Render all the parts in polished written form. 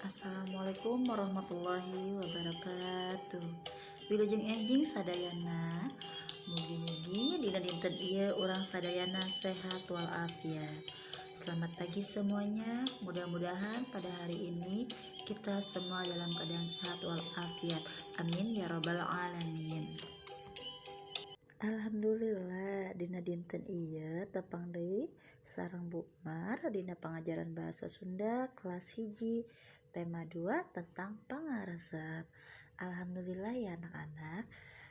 Assalamualaikum warahmatullahi wabarakatuh. Wilujeng enjing sadayana. Mugi-mugi dina dinten ieu urang sadayana sehat walafiat. Selamat pagi semuanya. Mudah-mudahan pada hari ini kita semua dalam keadaan sehat walafiat. Amin ya robbal alamin. Alhamdulillah dina dinten ieu tepang deui sareng Bu Mar dina pengajaran bahasa Sunda kelas 1 tema 2 tentang pangaresep. Alhamdulillah ya anak-anak,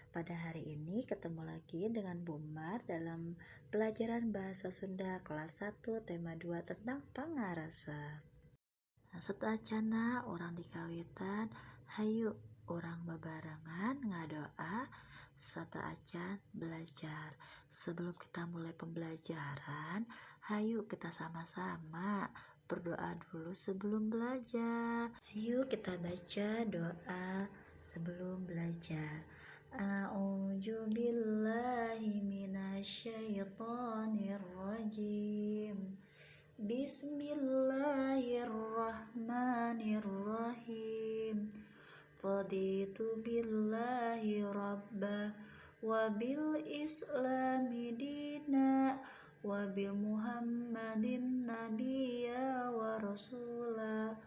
pada hari ini ketemu lagi dengan Bu Mar dalam pelajaran bahasa Sunda kelas 1 tema 2 tentang pangaresep. Satacana orang dikawitan, hayu orang babarengan ngadoa sata acan belajar. Sebelum kita mulai pembelajaran, hayu kita sama-sama berdoa dulu sebelum belajar. Yuk kita baca doa sebelum belajar. A'udzu billahi minasyaitonir rajim. Bismillahirrahmanirrahim. Raditu billahi rabba wa bil islami dina wa bi muhammadin nabiyya wa rasula.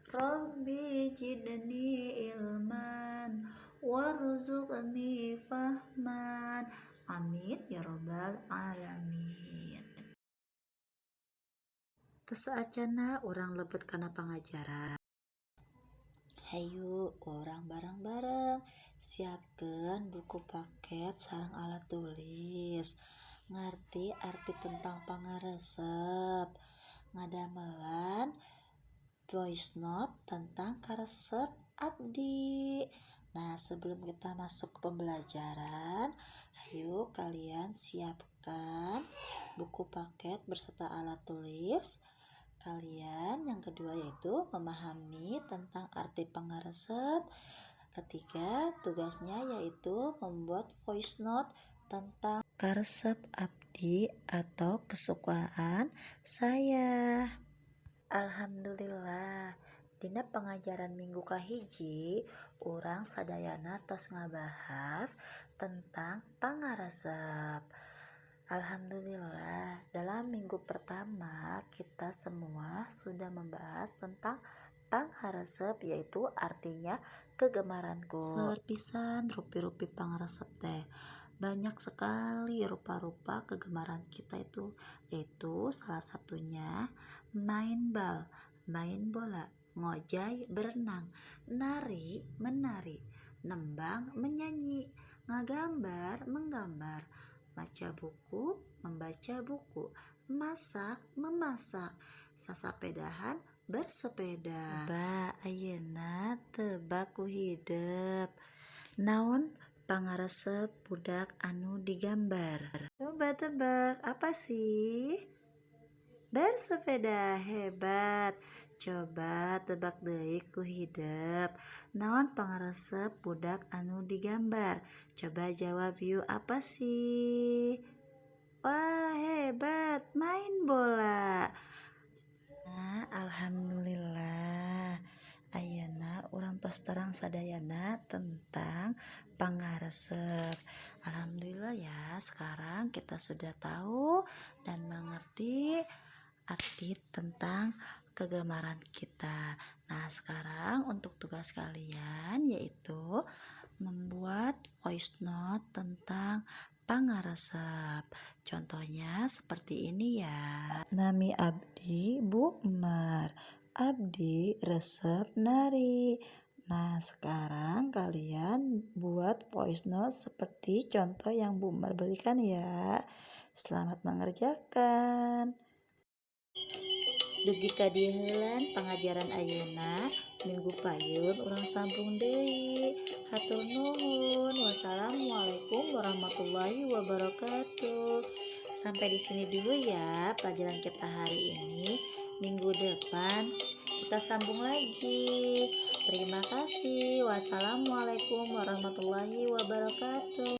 Rabbi jidni ilman warzuqni fahman. Amin ya robbal alamin. Tesaacana orang lebet karena pengajaran. Hayu orang bareng-bareng siapkan buku paket sarang alat tulis, ngerti arti tentang pangaresep, ngadamelan voice note tentang karesep abdi. Nah, sebelum kita masuk ke pembelajaran, ayo kalian siapkan buku paket berserta alat tulis kalian. Yang kedua yaitu memahami tentang arti pangaresep. Ketiga, tugasnya yaitu membuat voice note tentang karesep abdi atau kesukaan saya. Alhamdulillah, dina pengajaran minggu kahiji urang sadayana tos ngabahas tentang pangaresep. Alhamdulillah, dalam minggu pertama kita semua sudah membahas tentang pangaresep, yaitu artinya kegemaranku. Serpisan rupi-rupi pangaresep teh banyak sekali rupa-rupa kegemaran kita itu, yaitu salah satunya main bal, main bola, ngojay, berenang, nari, menari, nembang, menyanyi, ngagambar, menggambar, baca buku, membaca buku, masak, memasak, sasapedahan, bersepeda. Ba ayeuna tebak ku hidep. Naon pangaresep budak anu digambar? Coba tebak, apa sih? Bersepeda. Hebat. Coba tebak deui ku hidep. Naon pangaresep budak anu digambar? Coba jawab yuk, apa sih? Wah, hebat, main bola. Nah, alhamdulillah. Ayeuna urang tos terang sadayana tentang pangaresep. Alhamdulillah ya, sekarang kita sudah tahu dan mengerti arti tentang kegemaran kita. Nah, sekarang untuk tugas kalian yaitu membuat voice note tentang pangaresep. Contohnya seperti ini ya. Nami abdi Bu Mar. Abdi resep nari. Nah, sekarang kalian buat voice note seperti contoh yang Bu Mar berikan ya. Selamat mengerjakan. Dugi ka dieu heulan pengajaran ayeuna minggu payun urang sambung deui. Hatur nuhun. Wassalamualaikum warahmatullahi wabarakatuh. Sampai di sini dulu ya pelajaran kita hari ini. Minggu depan kita sambung lagi. Terima kasih. Wassalamualaikum warahmatullahi wabarakatuh.